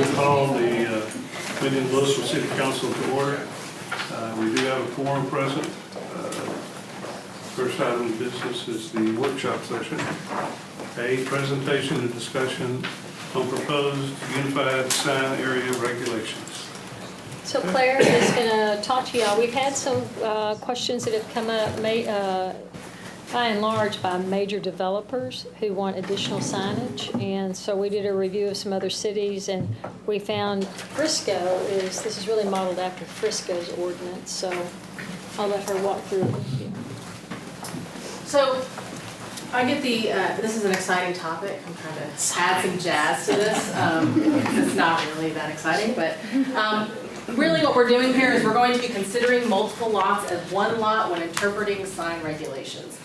to call the meeting of Louisville City Council to order. We do have a quorum present. First item of business is the workshop session. A presentation and discussion on proposed unified sign area regulations. So Claire is going to talk to y'all. We've had some questions that have come up by and large by major developers who want additional signage. And so we did a review of some other cities and we found this is really modeled after Frisco's ordinance. So I'll let her walk through it with you. So I get this is an exciting topic. I'm trying to add some jazz to this. It's not really that exciting, but really what we're doing here is we're going to be considering multiple lots as one lot when interpreting sign regulations.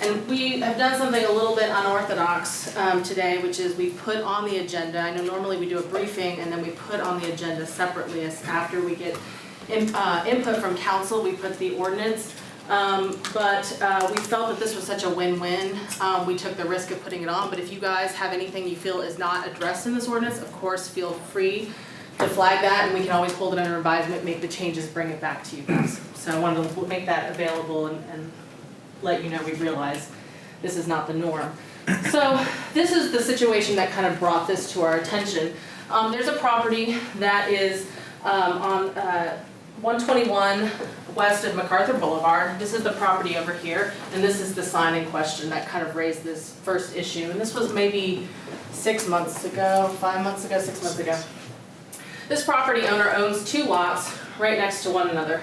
And we have done something a little bit unorthodox today, which is we put on the agenda, I know normally we do a briefing and then we put on the agenda separately as after we get input from council, we put the ordinance. But we felt that this was such a win-win, we took the risk of putting it on, but if you guys have anything you feel is not addressed in this ordinance, of course feel free to flag that and we can always hold it under advisement, make the changes, bring it back to you guys. So I wanted to make that available and let you know we realize this is not the norm. So this is the situation that kind of brought this to our attention. There's a property that is on 121 west of MacArthur Boulevard. This is the property over here, and this is the sign in question that kind of raised this first issue. And this was maybe 6 months ago, 5 months ago, 6 months ago. This property owner owns two lots right next to one another.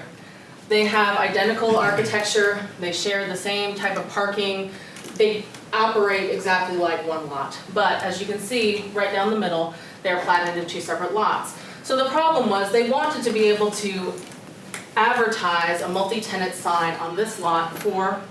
They have identical architecture, they share the same type of parking, they operate exactly like one lot. But as you can see, right down the middle, they're platted into two separate lots. So the problem was they wanted to be able to advertise a multi-tenant sign on this lot for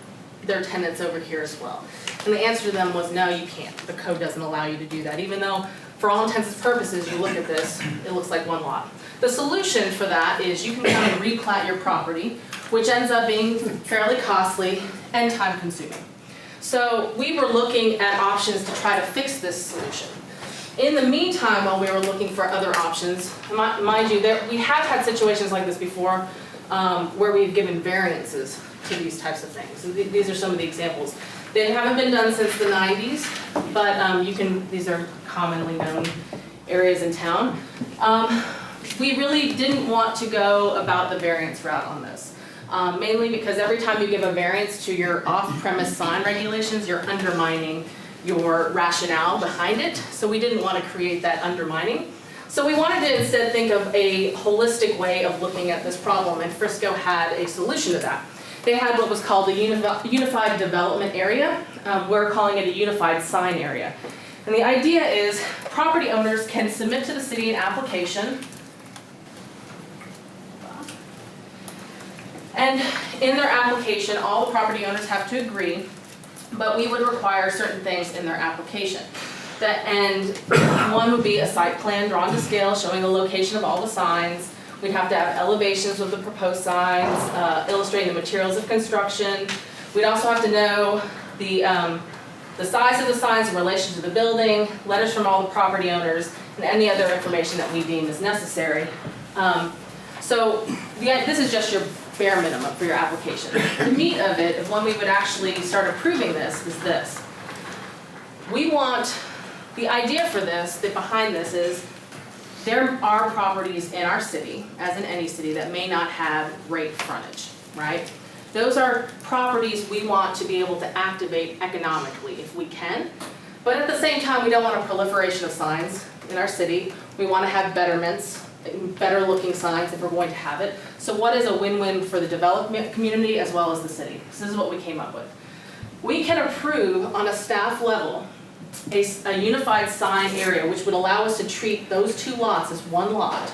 their tenants over here as well. And the answer to them was no, you can't. The code doesn't allow you to do that, even though for all intents and purposes, you look at this, it looks like one lot. The solution for that is you can come and replat your property, which ends up being fairly costly and time consuming. So we were looking at options to try to fix this solution. In the meantime, while we were looking for other options, mind you, we have had situations like this before where we've given variances to these types of things. And these are some of the examples. They haven't been done since the 90s, but these are commonly known areas in town. We really didn't want to go about the variance route on this, mainly because every time you give a variance to your off-premise sign regulations, you're undermining your rationale behind it. So we didn't want to create that undermining. So we wanted to instead think of a holistic way of looking at this problem, and Frisco had a solution to that. They had what was called a unified development area. We're calling it a unified sign area. And the idea is property owners can submit to the city an application. And in their application, all the property owners have to agree, but we would require certain things in their application. One would be a site plan drawn to scale showing the location of all the signs. We'd have to have elevations of the proposed signs, illustrating the materials of construction. We'd also have to know the size of the signs in relation to the building, letters from all the property owners, and any other information that we deem is necessary. This is just your bare minimum for your application. The meat of it, when we would actually start approving this, is this. The idea for this, behind this is, there are properties in our city, as in any city, that may not have great frontage, right? Those are properties we want to be able to activate economically if we can. But at the same time, we don't want a proliferation of signs in our city. We want to have betterments, better looking signs if we're going to have it. So what is a win-win for the development community as well as the city? So this is what we came up with. We can approve on a staff level a unified sign area, which would allow us to treat those two lots as one lot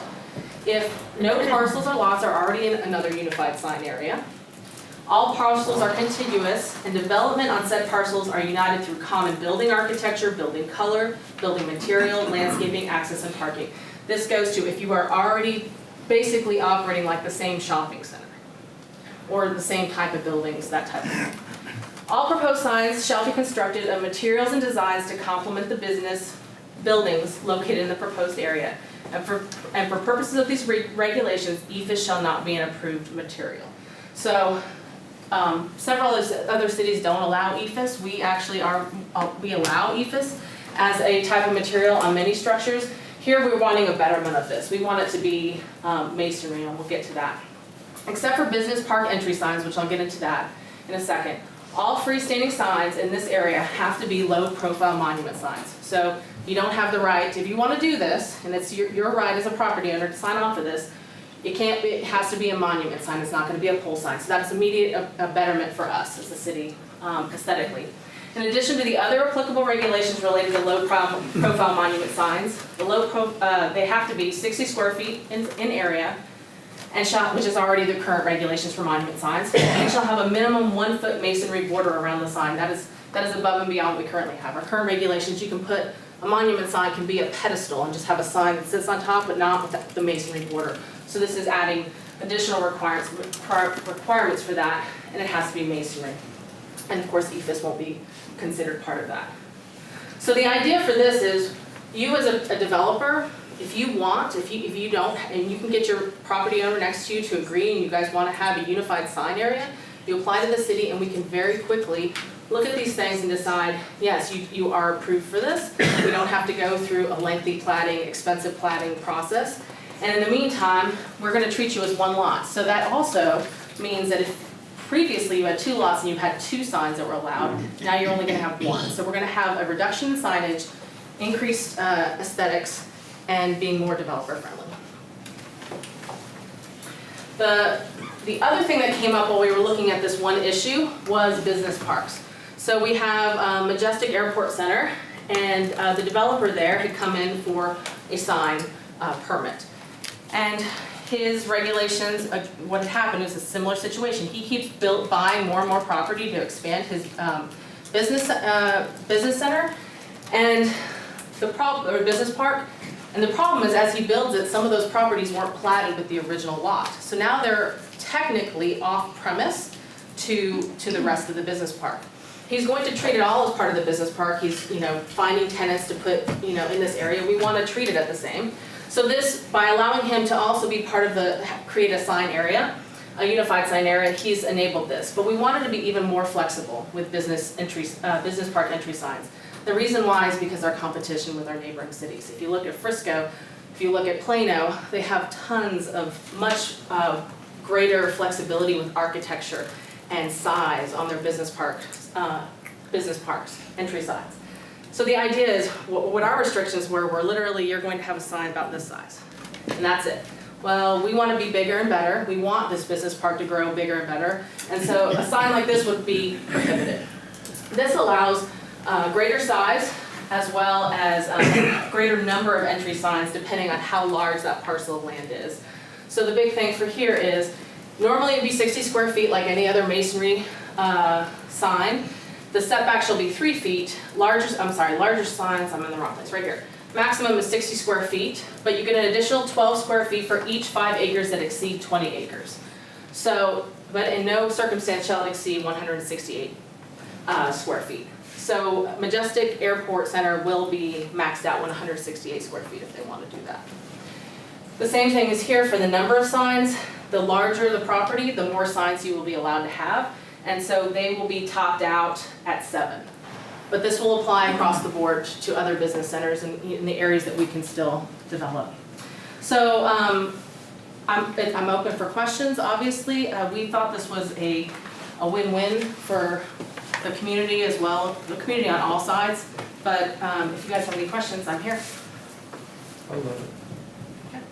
if no parcels or lots are already in another unified sign area. All parcels are contiguous, and development on said parcels are united through common building architecture, building color, building material, landscaping, access, and parking. This goes to if you are already basically operating like the same shopping center or the same type of buildings, that type of thing. All proposed signs shall be constructed of materials and designs to complement the buildings located in the proposed area. And for purposes of these regulations, EFS shall not be an approved material. So several other cities don't allow EFS. We actually we allow EFS as a type of material on many structures. Here we're wanting a betterment of this. We want it to be masonry, and we'll get to that. Except for business park entry signs, which I'll get into that in a second. All freestanding signs in this area have to be low-profile monument signs. So you don't have the right, if you want to do this, and it's your right as a property owner to sign off of this, it has to be a monument sign. It's not going to be a pole sign. So that's immediate a betterment for us as a city aesthetically. In addition to the other applicable regulations related to low-profile monument signs, they have to be 60 square feet in area, which is already the current regulations for monument signs, and shall have a minimum 1 foot masonry border around the sign. That is above and beyond what we currently have. Our current regulations, you can put a monument sign can be a pedestal and just have a sign that sits on top, but not with the masonry border. So this is adding additional requirements for that, and it has to be masonry. And of course, EFS won't be considered part of that. So the idea for this is, you as a developer, if you don't, and you can get your property owner next to you to agree, and you guys want to have a unified sign area, you apply to the city, and we can very quickly look at these things and decide, yes, you are approved for this. We don't have to go through a lengthy expensive platting process. And in the meantime, we're going to treat you as one lot. So that also means that if previously you had 2 lots and you had 2 signs that were allowed, now you're only going to have 1. So we're going to have a reduction in signage, increased aesthetics, and being more developer friendly. The other thing that came up while we were looking at this one issue was business parks. So we have Majestic Airport Center, and the developer there had come in for a sign permit. And his regulations, what had happened was a similar situation. He keeps buying more and more property to expand his business center, and business park. And the problem is, as he builds it, some of those properties weren't platted with the original lot. So now they're technically off premise to the rest of the business park. He's going to treat it all as part of the business park. He's finding tenants to put in this area. We want to treat it at the same. So this, by allowing him to also be part of create a sign area, a unified sign area, he's enabled this. But we wanted to be even more flexible with business park entry signs. The reason why is because our competition with our neighboring cities. If you look at Frisco, if you look at Plano, they have tons of much greater flexibility with architecture and size on their business parks, entry signs. So the idea is, what our restrictions were literally, you're going to have a sign about this size, and that's it. Well, we want to be bigger and better. We want this business park to grow bigger and better, and so a sign like this would be prohibited. This allows greater size, as well as a greater number of entry signs depending on how large that parcel of land is. So the big thing for here is, normally it'd be 60 square feet like any other masonry sign. The setback shall be 3 feet. Larger signs, I'm in the wrong place, right here. Maximum is 60 square feet, but you get an additional 12 square feet for each 5 acres that exceed 20 acres. So, but in no circumstance shall it exceed 168 square feet. So Majestic Airport Center will be maxed out 168 square feet if they want to do that. The same thing is here for the number of signs. The larger the property, the more signs you will be allowed to have. And so they will be topped out at 7. But this will apply across the board to other business centers in the areas that we can still develop. So I'm open for questions, obviously. We thought this was a win-win for the community as well, the community on all sides. But if you guys have any questions, I'm here. I love it. Okay.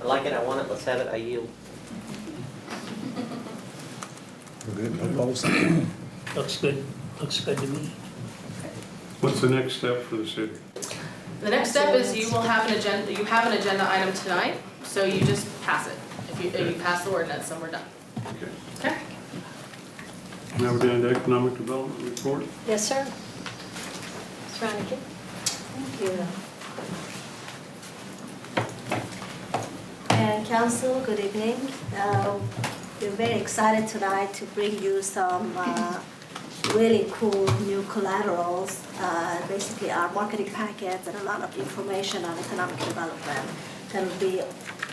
I like it, I want it, let's have it, I yield. We're good, no opposed? Looks good, looks good to me. What's the next step for the city? The next step is you will have an agenda. You have an agenda item tonight, so you just pass it. If you pass the ordinance, then we're done. Okay. Okay. Now we're down to economic development report. Yes, sir. Ms. Reineke? Thank you. And council, good evening. We're very excited tonight to bring you some really cool new collaterals, basically our marketing packets and a lot of information on economic development that will be,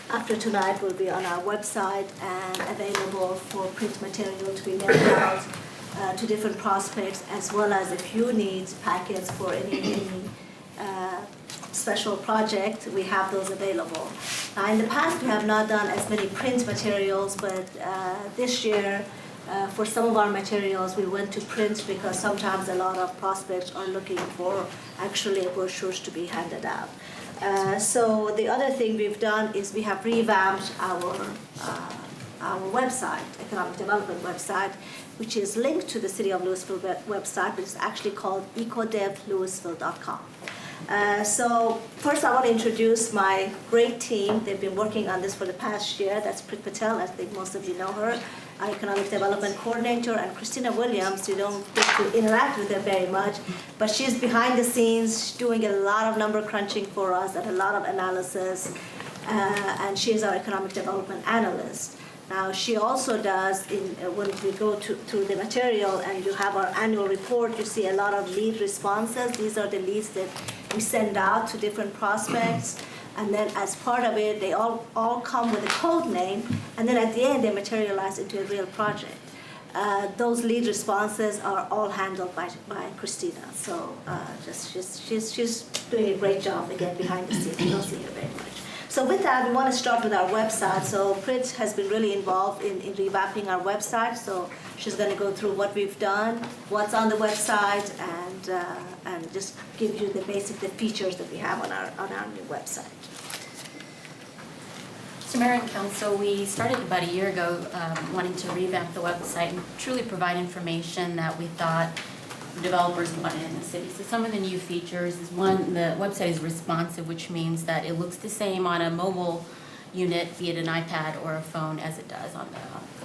after tonight, will be on our website and available for print material to be mailed out to different prospects, as well as if you need packets for any special project, we have those available. In the past, we have not done as many print materials, but this year, for some of our materials, we went to print because sometimes a lot of prospects are looking for actually brochures to be handed out. So the other thing we've done is we have revamped our website, economic development website, which is linked to the City of Louisville website, which is actually called ecodevlouisville.com. So first I want to introduce my great team. They've been working on this for the past year. That's Prit Patel, I think most of you know her, our Economic Development Coordinator, and Christina Williams. You don't get to interact with her very much, but she's behind the scenes doing a lot of number crunching for us and a lot of analysis, and she's our Economic Development Analyst. Now, she also does, when we go through the material and you have our annual report, you see a lot of lead responses. These are the leads that we send out to different prospects. And then as part of it, they all come with a code name. And then at the end, they materialize into a real project. Those lead responses are all handled by Christina. So she's doing a great job, again, behind the scenes. You don't see her very much. So with that, we want to start with our website. So Prit has been really involved in revamping our website. So she's going to go through what we've done, what's on the website, and just give you the features that we have on our new website. So Mayor and Council, we started about a year ago wanting to revamp the website and truly provide information that we thought developers wanted in the city. So some of the new features is, one, the website is responsive, which means that it looks the same on a mobile unit, be it an iPad or a phone, as it does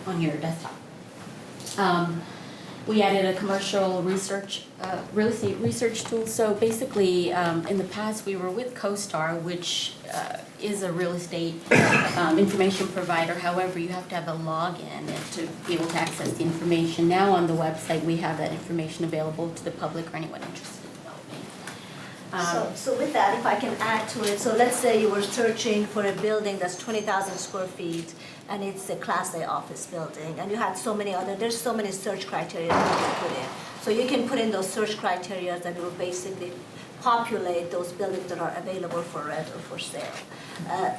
on your desktop. We added a commercial research, real estate research tool. So basically, in the past, we were with CoStar, which is a real estate information provider. However, you have to have a login to be able to access the information. Now on the website, we have that information available to the public or anyone interested in developing. So with that, if I can add to it, so let's say you were searching for a building that's 20,000 square feet, and it's a Class A office building, and you had there's so many search criteria that you can put in. So you can put in those search criteria that will basically populate those buildings that are available for rent or for sale.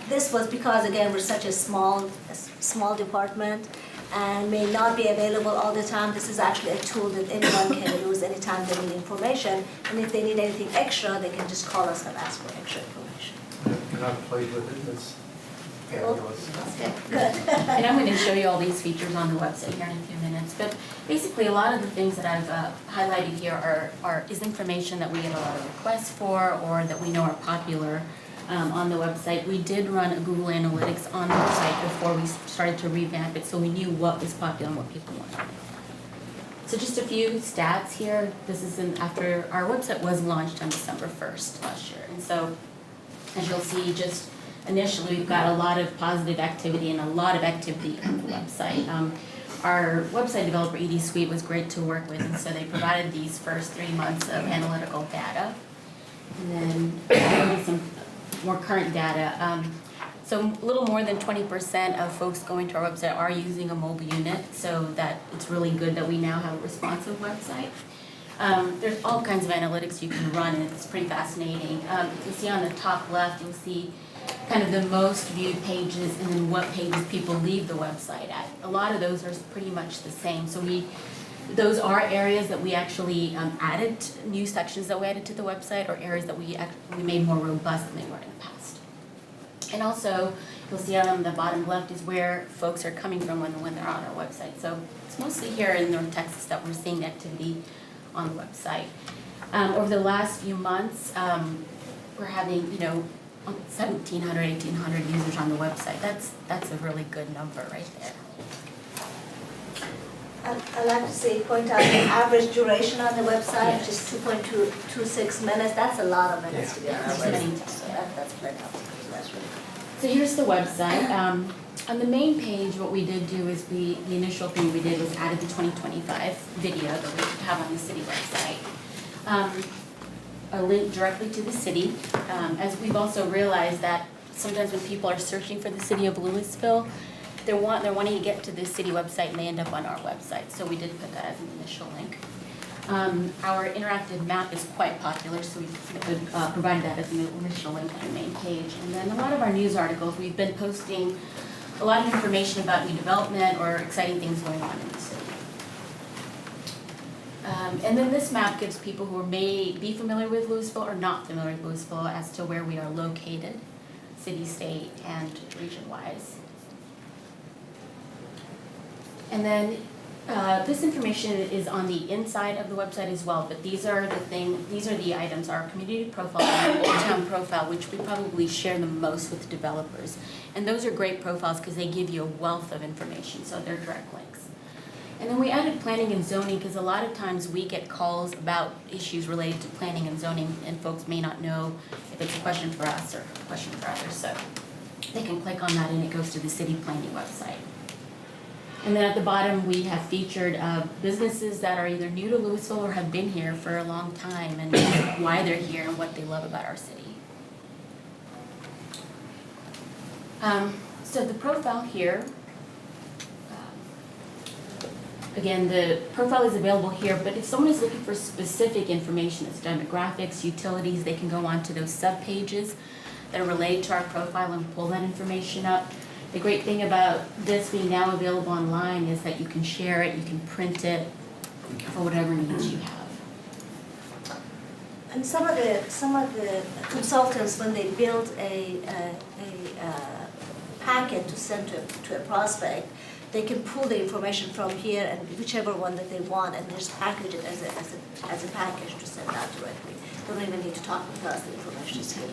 This was because, again, we're such a small department and may not be available all the time. This is actually a tool that anyone can use anytime they need information. And if they need anything extra, they can just call us and ask for extra information. And I've played with it, it's fabulous. Okay, good. And I'm going to show you all these features on the website here in a few minutes. But basically, a lot of the things that I've highlighted here is information that we get a lot of requests for or that we know are popular on the website. We did run a Google Analytics on the website before we started to revamp it, so we knew what was popular and what people wanted. So just a few stats here. This is after our website was launched on December 1st last year. And so, as you'll see, just initially, we've got a lot of positive activity and a lot of activity on the website. Our website developer, ED Suite, was great to work with, and so they provided these first 3 months of analytical data. And then some more current data. So a little more than 20% of folks going to our website are using a mobile unit, so that it's really good that we now have a responsive website. There's all kinds of analytics you can run, and it's pretty fascinating. You see on the top left, you'll see kind of the most viewed pages and then what pages people leave the website at. A lot of those are pretty much the same. So those are areas that we actually added, new sections that we added to the website, or areas that we made more robust than they were in the past. And also, you'll see on the bottom left is where folks are coming from when they're on our website. So it's mostly here in North Texas that we're seeing activity on the website. Over the last few months, we're having, 1,700, 1,800 users on the website. That's a really good number right there. I'd like to point out the average duration on the website, Yes. which is 2.26 minutes. That's a lot of minutes to be on our That's many website. times. So that's plenty of time. So that's really good. So here's the website. On the main page, what we did do is the initial thing we did was added the 2025 video that we have on the city website. A link directly to the city, as we've also realized that sometimes when people are searching for the city of Louisville, they're wanting to get to the city website and they end up on our website, so we did put that as an initial link. Our interactive map is quite popular, so we provided that as an initial link on the main page. And then a lot of our news articles, we've been posting a lot of information about new development or exciting things going on in the city. And then this map gives people who may be familiar with Louisville or not familiar with Louisville as to where we are located, city, state, and region-wise. And then this information is on the inside of the website as well, but these are the items, our community profile and our Old Town profile, which we probably share the most with developers. And those are great profiles because they give you a wealth of information, so they're direct links. And then we added planning and zoning because a lot of times we get calls about issues related to planning and zoning, and folks may not know if it's a question for us or a question for others, so they can click on that and it goes to the city planning website. And then at the bottom, we have featured businesses that are either new to Louisville or have been here for a long time and why they're here and what they love about our city. So the profile here, again, the profile is available here, but if someone is looking for specific information, it's demographics, utilities, they can go on to those sub-pages that are related to our profile and pull that information up. The great thing about this being now available online is that you can share it, you can print it for whatever needs you have. And some of the consultants, when they build a packet to send to a prospect, they can pull the information from here and whichever one that they want, and just package it as a package to send out directly. They don't even need to talk with us. The information is here.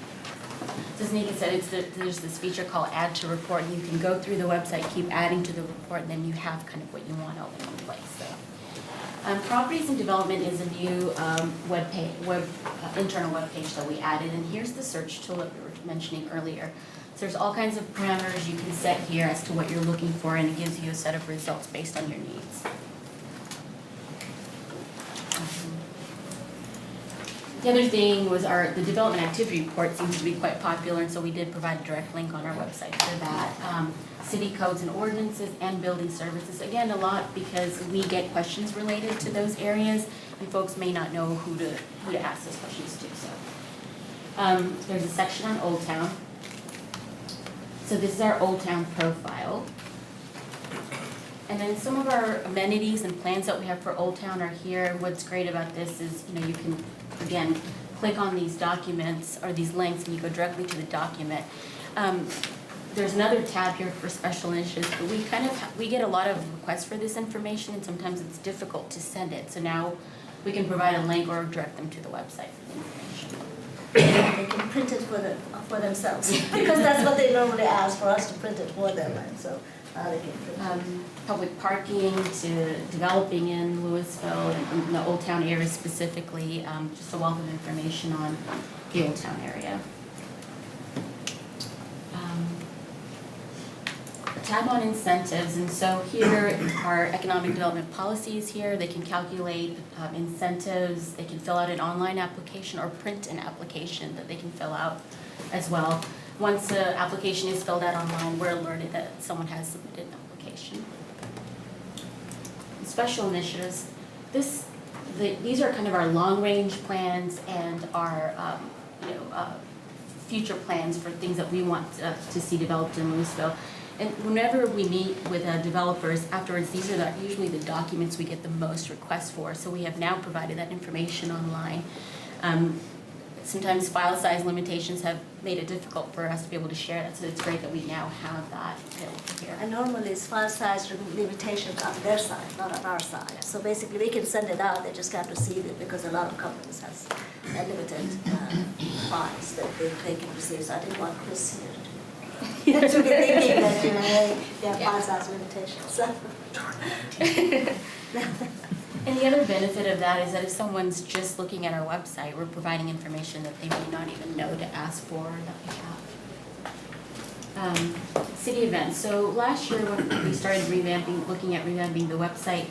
So as Nika said, there's this feature called Add to Report, and you can go through the website, keep adding to the report, and then you have kind of what you want all in one place. So, Properties and Development is a new internal web page that we added, and here's the search tool that we were mentioning earlier. So there's all kinds of parameters you can set here as to what you're looking for, and it gives you a set of results based on your needs. The other thing was the development activity report seems to be quite popular, and so we did provide a direct link on our website for that. City codes and ordinances and building services, again, a lot because we get questions related to those areas, and folks may not know who to ask those questions to. So there's a section on Old Town. So this is our Old Town profile. And then some of our amenities and plans that we have for Old Town are here. What's great about this is, you can, again, click on these documents or these links and you go directly to the document. There's another tab here for special initiatives, but we get a lot of requests for this information, and sometimes it's difficult to send it. So now we can provide a link or direct them to the website for the information. They can print it for themselves because that's what they normally ask for us to print it for them, and so now they can print it. Public parking to developing in Louisville and in the Old Town area specifically, just a wealth of information on the Old Town area. Tab on incentives, and so here are economic development policies here. They can calculate incentives, they can fill out an online application or print an application that they can fill out as well. Once the application is filled out online, we're alerted that someone has submitted an application. Special initiatives, these are kind of our long-range plans and our future plans for things that we want to see developed in Louisville. And whenever we meet with developers afterwards, these are usually the documents we get the most requests for. So we have now provided that information online. Sometimes file size limitations have made it difficult for us to be able to share that, so it's great that we now have that available here. And normally it's file size limitations on their side, not on our side. So basically we can send it out, they just can't receive it because a lot of companies have limited files that they can receive. So I didn't want Chris here to be thinking that they have file size limitations. And the other benefit of that is that if someone's just looking at our website, we're providing information that they may not even know to ask for that we have. city events. So last year when we started looking at revamping the website,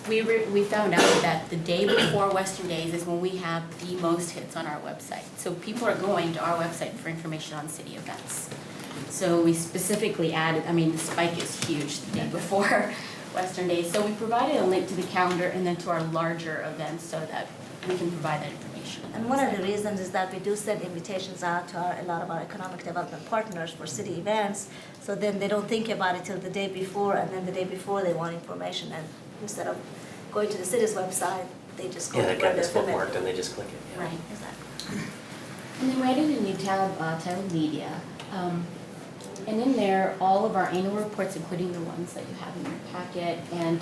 we found out that the day before Western Days is when we have the most hits on our website. So people are going to our website for information on city events. So we specifically added, I mean, the spike is huge the day before Western Days. So we provided a link to the calendar and then to our larger events so that we can provide that information. on the And one of the website. reasons is that we do send invitations out to a lot of our economic development partners for city events, so then they don't think about it till the day before, and then the day before they want information, and instead of going to the city's website, they just go Yeah, to they've where got they're this familiar. bookmarked and they just click it. Yeah. Right. Exactly. And then we added a new tab titled Media. And in there, all of our annual reports, including the ones that you have in your packet, and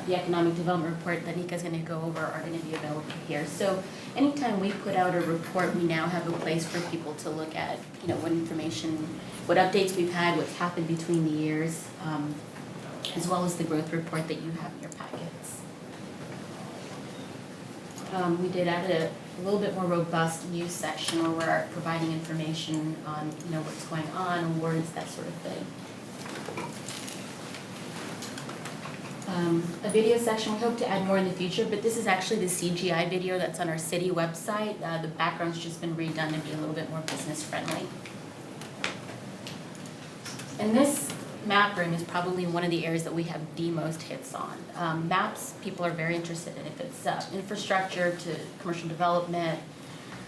the economic development report that Nika's gonna go over are gonna be available here. So anytime we put out a report, we now have a place for people to look at, you know, what information, what updates we've had, what's happened between the years, as well as the growth report that you have in your packets. We did add a little bit more robust news section where we're providing information on, you know, what's going on, awards, that sort of thing. A video section, we hope to add more in the future, but this is actually the CGI video that's on our city website. The background's just been redone to be a little bit more business friendly. And this map room is probably one of the areas that we have the most hits on. Maps, people are very interested in, if it's infrastructure to commercial development,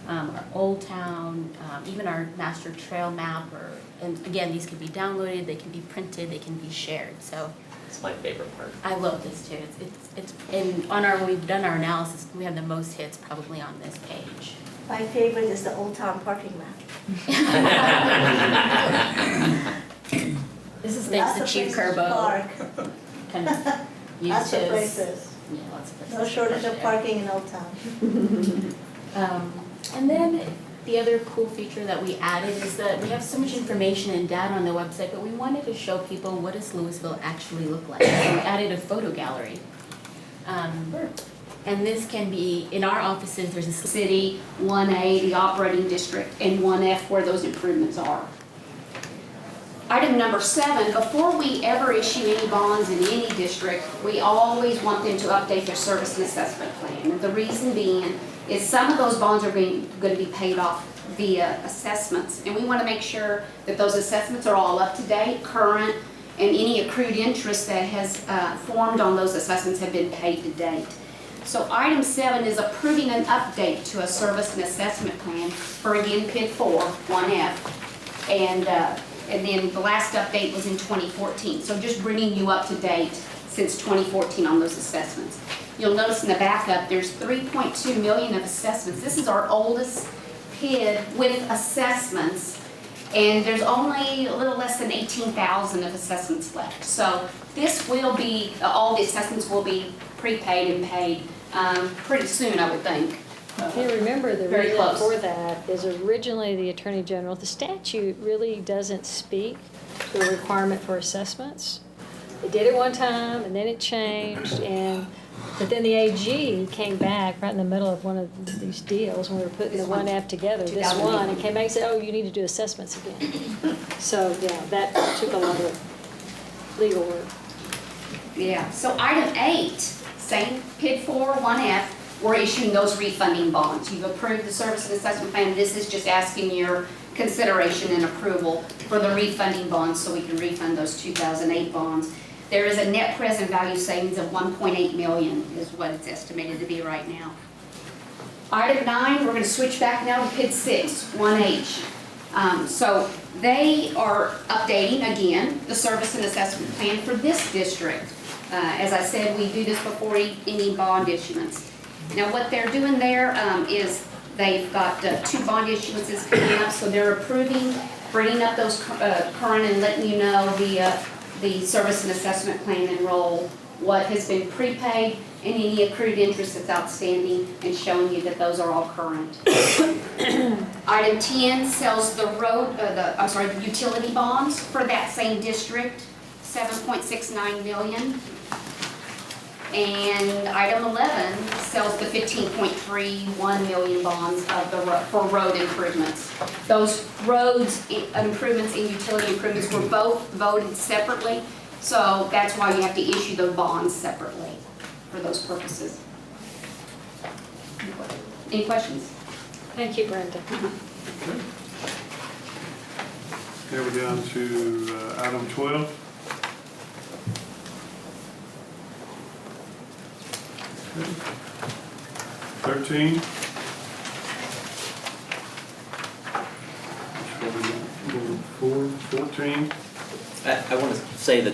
our Old Town, even our master trail map, and again, these can be downloaded, they can be printed, they can be shared, so It's my favorite part. I love this too. It's and when we've done our analysis, we have the most hits probably on this page. My favorite is the Old Town parking map. This is thanks to Chief Kerbo. Park, Kind of used lots of his. places. Yeah, lots of places. No shortage to of park parking in Old Town. there. And then the other cool feature that we added is that we have so much information and data on the website, but we wanted to show people what does Louisville actually look like. So we added a photo gallery. And this can be, in our offices, there's a City, 1A, the operating district, and 1F where those improvements are. Item number 7, before we ever issue any bonds in any district, we always want them to update their service and assessment plan. And the reason being is some of those bonds are going to be paid off via assessments. And we want to make sure that those assessments are all up to date, current, and any accrued interest that has formed on those assessments have been paid to date. So item 7 is approving an update to a service and assessment plan for, again, PID 4, 1F. And then the last update was in 2014. So just bringing you up to date since 2014 on those assessments. You'll notice in the backup, there's 3.2 million of assessments. This is our oldest PID with assessments. And there's only a little less than 18,000 of assessments left. So this will be, all the assessments will be prepaid and paid pretty soon, I would think. If you remember, the Very reason close. for that is originally the Attorney General, the statute really doesn't speak to a requirement for assessments. It did it one time, and then it changed, but then the AG came back right in the middle of one of these deals, when we were putting the This one. 1F together, this one, and came back and said, oh, you need to do assessments again. So, yeah, that took a lot of legal work. Yeah, so item 8, same PID 4, 1F, we're issuing those refunding bonds. You've approved the service and assessment plan. This is just asking your consideration and approval for the refunding bonds so we can refund those 2008 bonds. There is a net present value savings of 1.8 million is what it's estimated to be right now. Item 9, we're going to switch back now to PID 6, 1H. So they are updating again the service and assessment plan for this district. As I said, we do this before any bond issuance. Now what they're doing there is they've got 2 bond issuances coming up, so they're approving, bringing up those current and letting you know the service and assessment plan enroll, what has been prepaid, and any accrued interest that's outstanding, and showing you that those are all current. Item 10 sells the the utility bonds for that same district, 7.69 million. And item 11 sells the 15.31 million bonds of for road improvements. Those roads improvements and utility improvements were both voted separately, so that's why you have to issue the bonds separately for those purposes. Any questions? Thank you, Brenda. Okay, we're down to item 12. Okay. 13. Number 14. I want to say that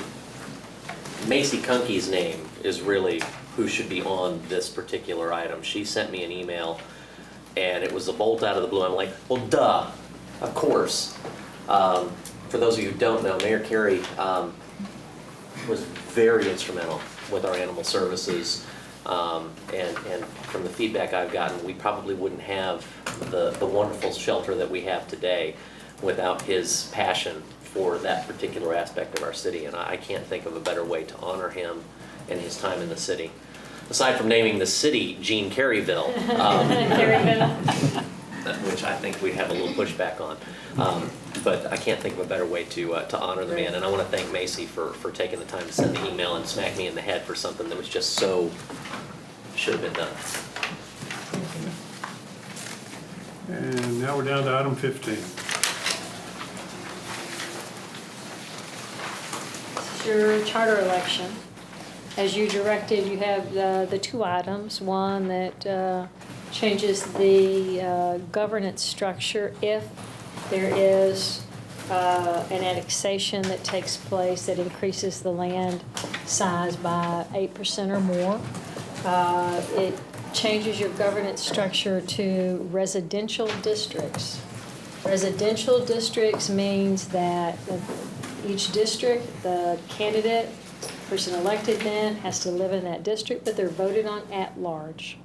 Macy Kunke's name is really who should be on this particular item. She sent me an email, and it was a bolt out of the blue. I'm like, well, duh, of course. For those of you who don't know, Mayor Carey was very instrumental with our animal services. And from the feedback I've gotten, we probably wouldn't have the wonderful shelter that we have today without his passion for that particular aspect of our city. And I can't think of a better way to honor him and his time in the city. Aside from naming the city Gene Caryville, which I think we'd have a little pushback on. But I can't think of a better way to honor the man. And I want to thank Macy for taking the time to send the email and smack me in the head for something that was just so, should have been done. And now we're down to item 15. This is your charter election. As you directed, you have the two items. One that changes the governance structure if there is an annexation that takes place that increases the land size by 8% or more. It changes your governance structure to residential districts. Residential districts means that each district, the candidate, person elected then, has to live in that district, but they're voted on at large.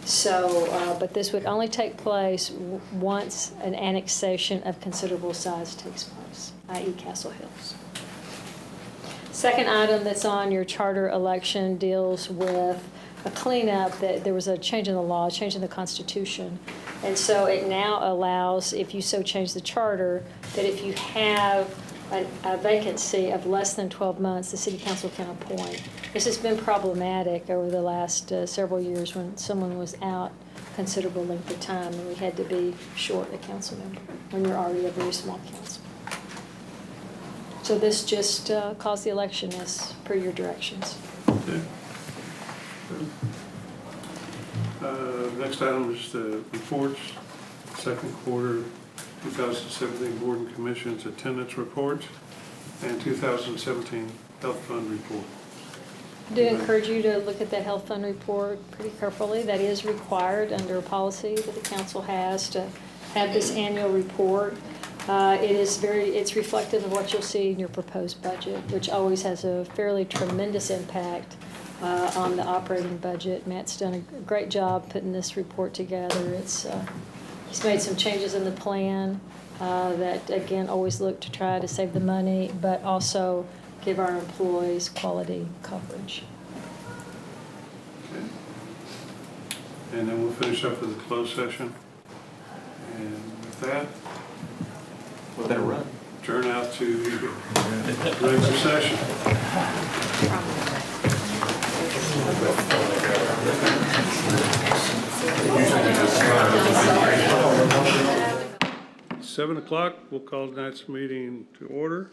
So, but this would only take place once an annexation of considerable size takes place, i.e. Castle Hills. Second item that's on your charter election deals with a cleanup that there was a change in the law, change in the Constitution. And so it now allows, if you so change the charter, that if you have a vacancy of less than 12 months, the city council can appoint. This has been problematic over the last several years when someone was out considerable length of time and we had to be short a council member when you're already a very small council. So this just calls the election as per your directions. Okay. Next item is the reports, second quarter 2017 Board and Commission's attendance report and 2017 Health Fund report. I do encourage you to look at that health fund report pretty carefully. That is required under a policy that the council has to have this annual report. It's reflective of what you'll see in your proposed budget, which always has a fairly tremendous impact on the operating budget. Matt's done a great job putting this report together. He's made some changes in the plan that, again, always look to try to save the money, but also give our employees quality coverage. Okay. And then we'll finish up with a closed session. And with that, We better run. turn out to regular session. 7 o'clock, we'll call tonight's meeting to order.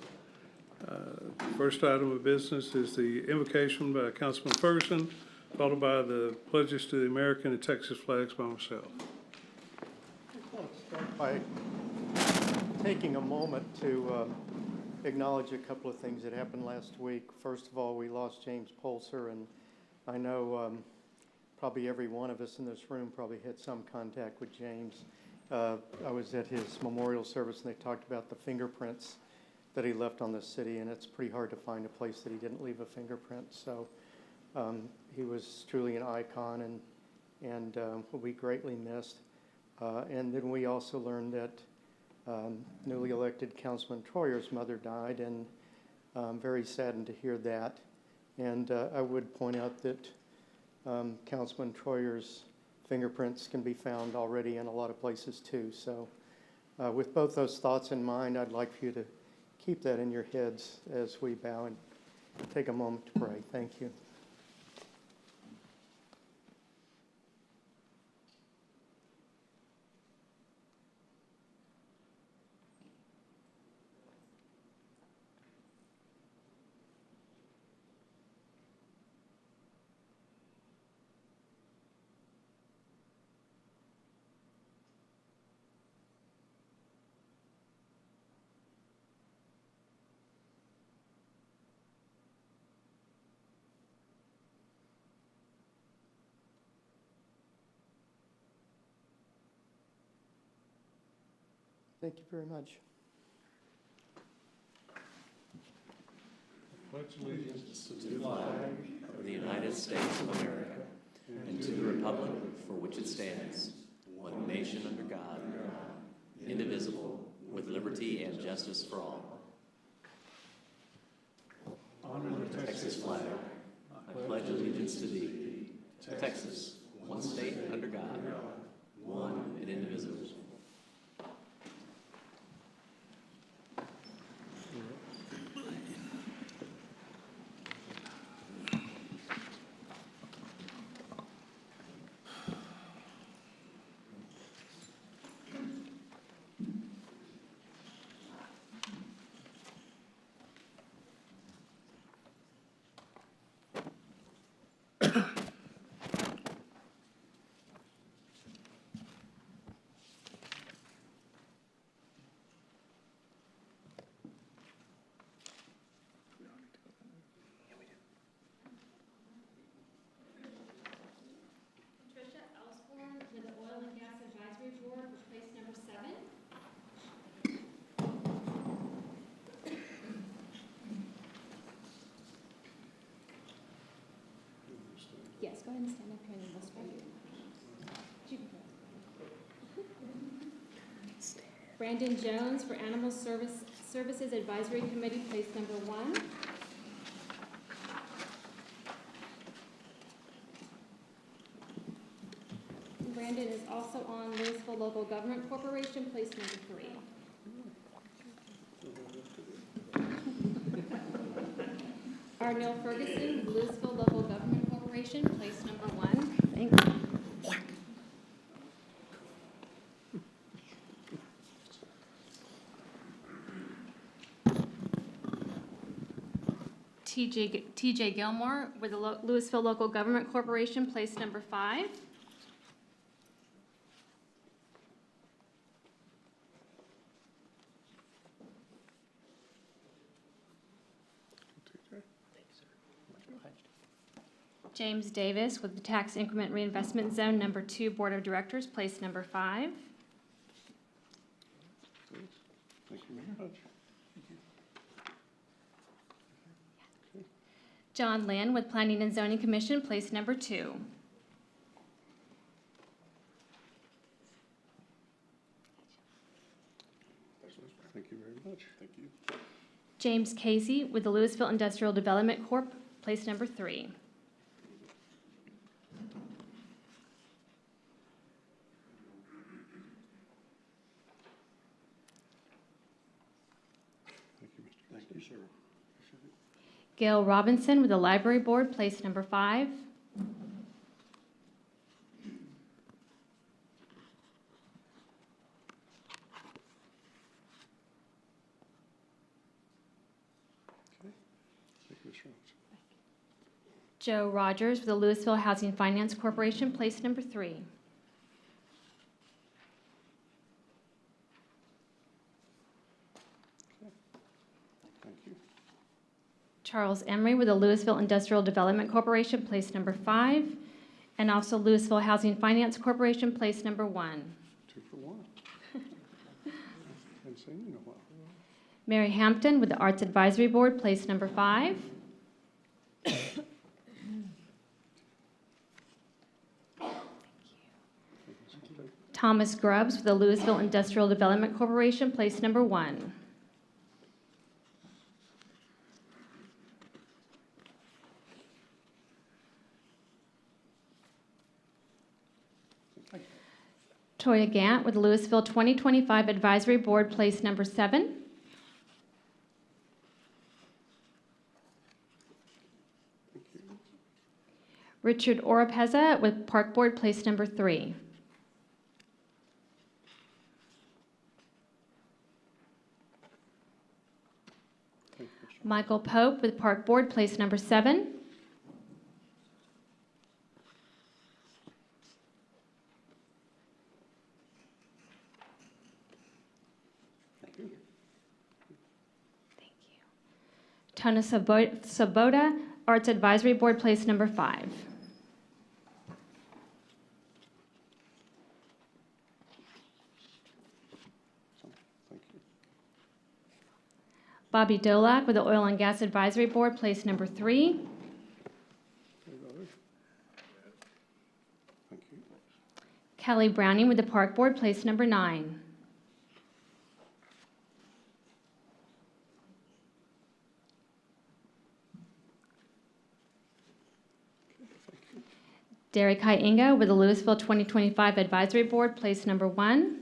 First item of business is the invocation by Councilman Ferguson, followed by the pledges to the American and Texas flags by myself. I'll start by taking a moment to acknowledge a couple of things that happened last week. First of all, we lost James Polser, and I know probably every one of us in this room probably had some contact with James. I was at his memorial service, and they talked about the fingerprints that he left on the city, and it's pretty hard to find a place that he didn't leave a fingerprint. So he was truly an icon and will be greatly missed. And then we also learned that newly elected Councilman Troyer's mother died, and I'm very saddened to hear that. And I would point out that Councilman Troyer's fingerprints can be found already in a lot of places too. So with both those thoughts in mind, I'd like for you to keep that in your heads as we bow and take a moment to pray. Thank you. Thank you very much. To the flag of the United States of America and to the republic for which it stands, one nation under God, indivisible, with liberty and justice for all. Honor the Texas flag. I pledge allegiance to thee, to Texas, one state under God, one and indivisible. With the Oil and Gas Advisory Board for place number 7. Yes, go ahead and stand up here and we'll swear you. You can go. Brandon Jones for Animal Services Advisory Committee, place number 1. Brandon is also on Louisville Local Government Corporation, place number 3. Arnell Ferguson, with Louisville Local Government Corporation, place number 1. Thank you. TJ Gilmore, with the Louisville Local Government Corporation, place number 5. James Davis with the Tax Increment Reinvestment Zone Number 2 Board of Directors, place number 5. Thank you very much. John Lynn with Planning and Zoning Commission, place number 2. Thank you very much. Thank you. James Casey with the Louisville Industrial Development Corp., place number 3. Thank you, sir. Gail Robinson with the Library Board, place number 5. Thank you, Mr. Rhodes. Joe Rogers with the Louisville Housing Finance Corporation, place number 3. Thank you. Charles Emery with the Louisville Industrial Development Corporation, place number 5. And also Louisville Housing Finance Corporation, place number 1. 2 for 1. Haven't seen you in a while. Mary Hampton with the Arts Advisory Board, place number 5. Thomas Grubbs with the Louisville Industrial Development Corporation, place number 1. Toya Gant with Louisville 2025 Advisory Board, place number 7. Richard Oropeza with Park Board, place number 3. Michael Pope with Park Board, place number 7. Tona Sabota, Arts Advisory Board, place number 5. Bobby Dolak with the Oil and Gas Advisory Board, place number 3. Kelly Browning with the Park Board, place number 9. Derek Inga with the Louisville 2025 Advisory Board, place number 1.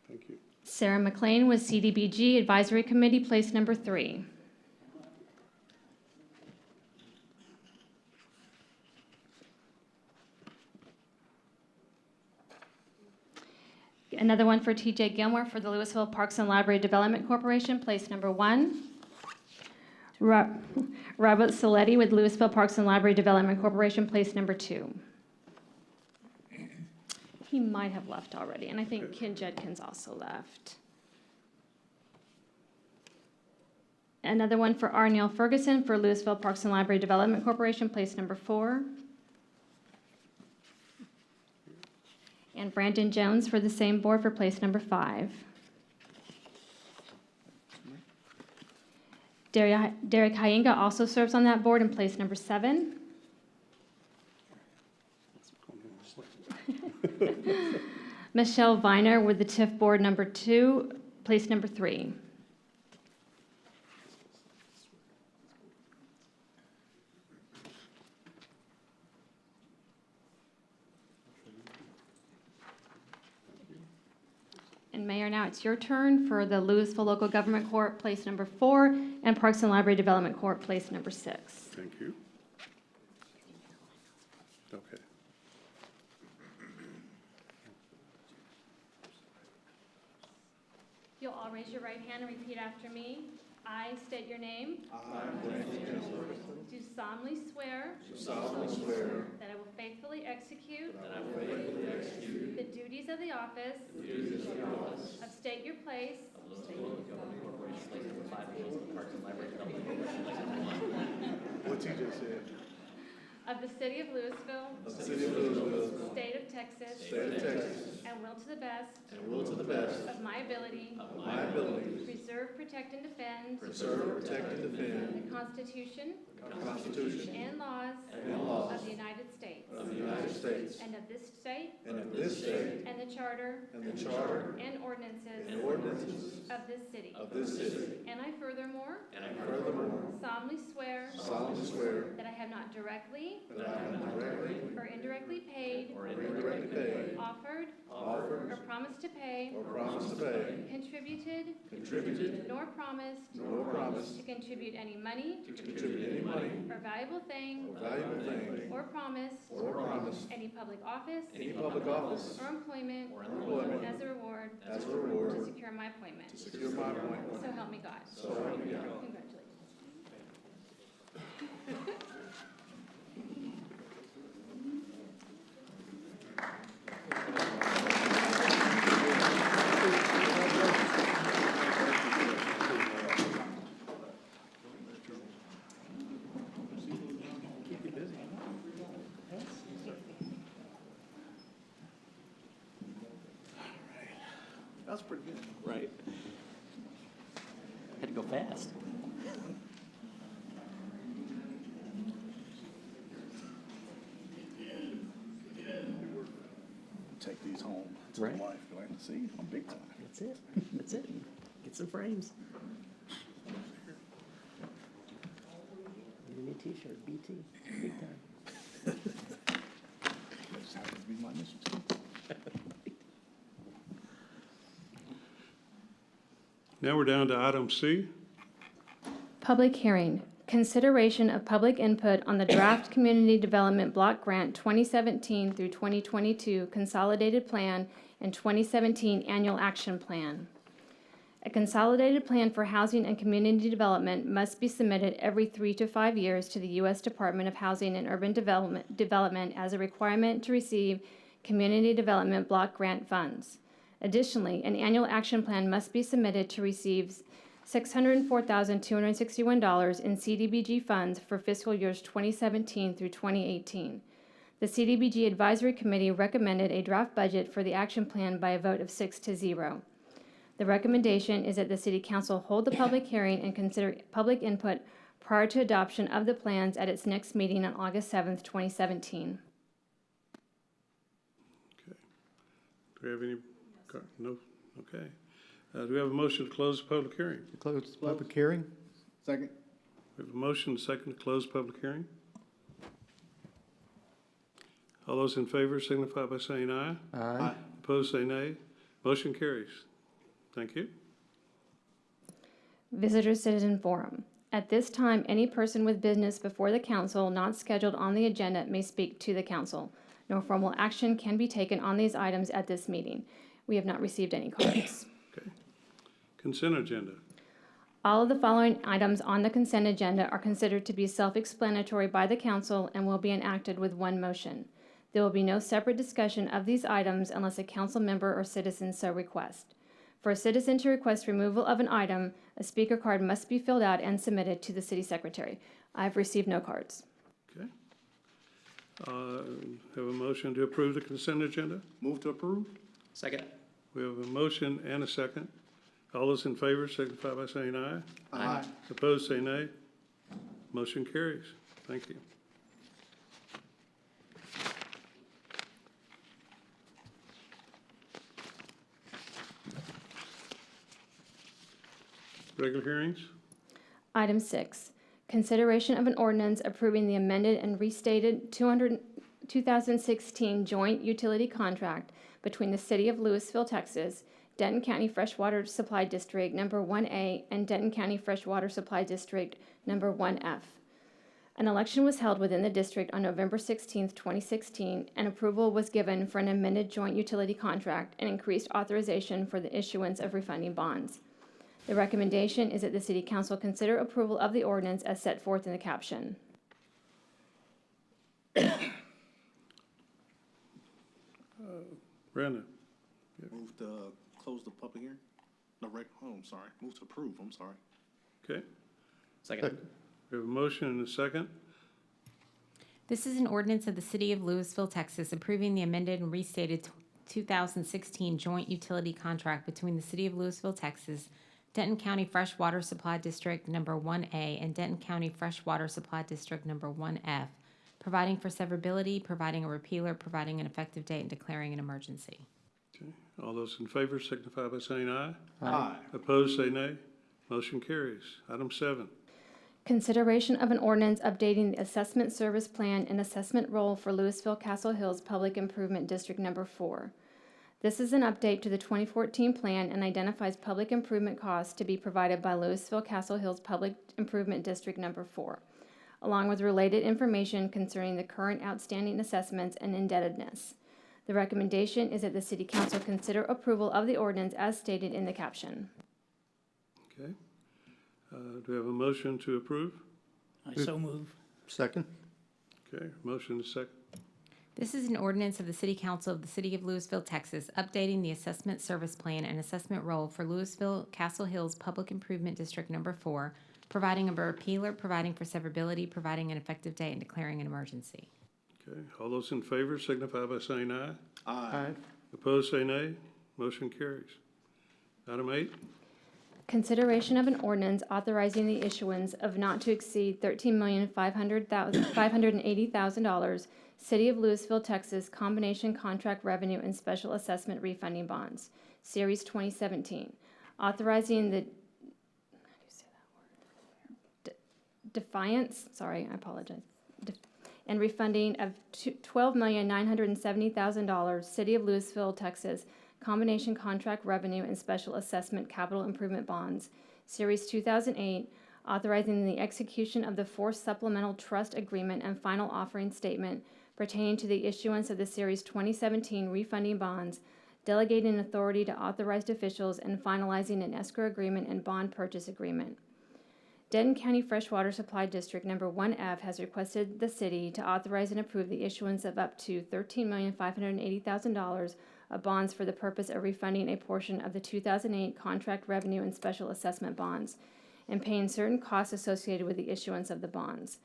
Thank you. Sarah McLean with CDBG Advisory Committee, place number 3. Another one for TJ Gilmore for the Louisville Parks and Library Development Corporation, place number 1. Robert Saletti with Louisville Parks and Library Development Corporation, place number 2. He might have left already, and I think Ken Judkins also left. Another one for R. Neil Ferguson for Louisville Parks and Library Development Corporation, place number 4. And Brandon Jones for the same board for place number 5. Derek Hyenga also serves on that board in place number 7. Michelle Viner with the TIF board number 2, place number 3. And Mayor, now it's your turn for the Louisville Local Government Court, place number 4, and Parks and Library Development Court, place number 6. Thank you. Okay. You'll all raise your right hand and repeat after me. I state your name. Do solemnly swear. That I will faithfully execute. The duties of the office. Of state your place. What's he just said? Of the city of Louisville. State of Texas. And will to the best. Of my ability. Preserve, protect, and defend. The Constitution. And laws. Of the United States. And of this state. And the charter. And ordinances. Of this city. And I furthermore. Solemnly swear. That I have not directly. Or indirectly paid. Offered. Or promised to pay. Contributed. Nor promised. To contribute any money. Or valuable thing. Or promised. Any public office. Or employment. As a reward. To secure my appointment. So help me God. Congratulations. That was pretty good. Right. Had to go fast. Take these home to Right. my wife. Going, see, I'm big time. That's it. That's it. Get some frames. BT, big time. That just happens to be my initials too. Now we're down to item C. Public hearing. Consideration of public input on the draft Community Development Block Grant 2017 through 2022 Consolidated Plan and 2017 Annual Action Plan. A consolidated plan for housing and community development must be submitted every 3 to 5 years to the U.S. Department of Housing and Urban Development as a requirement to receive Community Development Block Grant funds. Additionally, an annual action plan must be submitted to receive $604,261 in CDBG funds for fiscal years 2017 through 2018. The CDBG Advisory Committee recommended a draft budget for the action plan by a vote of 6-0. The recommendation is that the City Council hold the public hearing and consider public input prior to adoption of the plans at its next meeting on August 7th, 2017. Okay. Do we have any? No? Okay. Do we have a motion to close the public hearing? To close the public hearing? Second. We have a motion, second, to close the public hearing. All those in favor signify by saying aye. Aye. Opposed, say nay. Motion carries. Thank you. Visitor Citizen Forum. At this time, any person with business before the council not scheduled on the agenda may speak to the council. No formal action can be taken on these items at this meeting. We have not received any cards. Okay. Consent agenda. All of the following items on the consent agenda are considered to be self-explanatory by the council and will be enacted with one motion. There will be no separate discussion of these items unless a council member or citizen so requests. For a citizen to request removal of an item, a speaker card must be filled out and submitted to the city secretary. I have received no cards. Okay. Have a motion to approve the consent agenda? Move to approve. Second. We have a motion and a second. All those in favor signify by saying aye. Aye. Opposed, say nay. Motion carries. Thank you. Regular hearings? Item 6, consideration of an ordinance approving the amended and restated 2016 joint utility contract between the City of Louisville, Texas, Denton County Freshwater Supply District Number 1A, and Denton County Freshwater Supply District Number 1F. An election was held within the district on November 16, 2016, and approval was given for an amended joint utility contract and increased authorization for the issuance of refunding bonds. The recommendation is that the City Council consider approval of the ordinance as set forth in the caption. Brandon? Move to close the public hearing. No, I'm sorry. Move to approve. I'm sorry. Okay. Second. We have a motion and a second. This is an ordinance of the City of Louisville, Texas, approving the amended and restated 2016 joint utility contract between the City of Louisville, Texas, Denton County Freshwater Supply District Number 1A, and Denton County Freshwater Supply District Number 1F, providing for severability, providing a repealer, providing an effective date, and declaring an emergency. Okay. All those in favor signify by saying aye. Aye. Opposed, say nay. Motion carries. Item 7. Consideration of an ordinance updating the assessment service plan and assessment roll for Louisville Castle Hills Public Improvement District Number 4. This is an update to the 2014 plan and identifies public improvement costs to be provided by Louisville Castle Hills Public Improvement District Number 4, along with related information concerning the current outstanding assessments and indebtedness. The recommendation is that the City Council consider approval of the ordinance as stated in the caption. Okay. Do we have a motion to approve? I so move. Second? Okay. Motion is second. This is an ordinance of the City Council of the City of Louisville, Texas, updating the assessment service plan and assessment roll for Louisville Castle Hills Public Improvement District Number 4, providing a repealer, providing for severability, providing an effective date, and declaring an emergency. Okay. All those in favor signify by saying aye. Aye. Opposed, say nay. Motion carries. Item 8. Consideration of an ordinance authorizing the issuance of not to exceed $13,580,000 City of Louisville, Texas Combination Contract Revenue and Special Assessment Refunding Bonds, Series 2017. Authorizing the Defiance, sorry, I apologize. and refunding of $12,970,000 City of Louisville, Texas combination contract revenue and special assessment capital improvement bonds, Series 2008, authorizing the execution of the fourth supplemental trust agreement and final offering statement pertaining to the issuance of the Series 2017 refunding bonds, delegating authority to authorized officials, and finalizing an escrow agreement and bond purchase agreement. Denton County Freshwater Supply District Number 1F has requested the city to authorize and approve the issuance of up to $13,580,000 of bonds for the purpose of refunding a portion of the 2008 contract revenue and special assessment bonds and paying certain costs associated with the issuance of the bonds.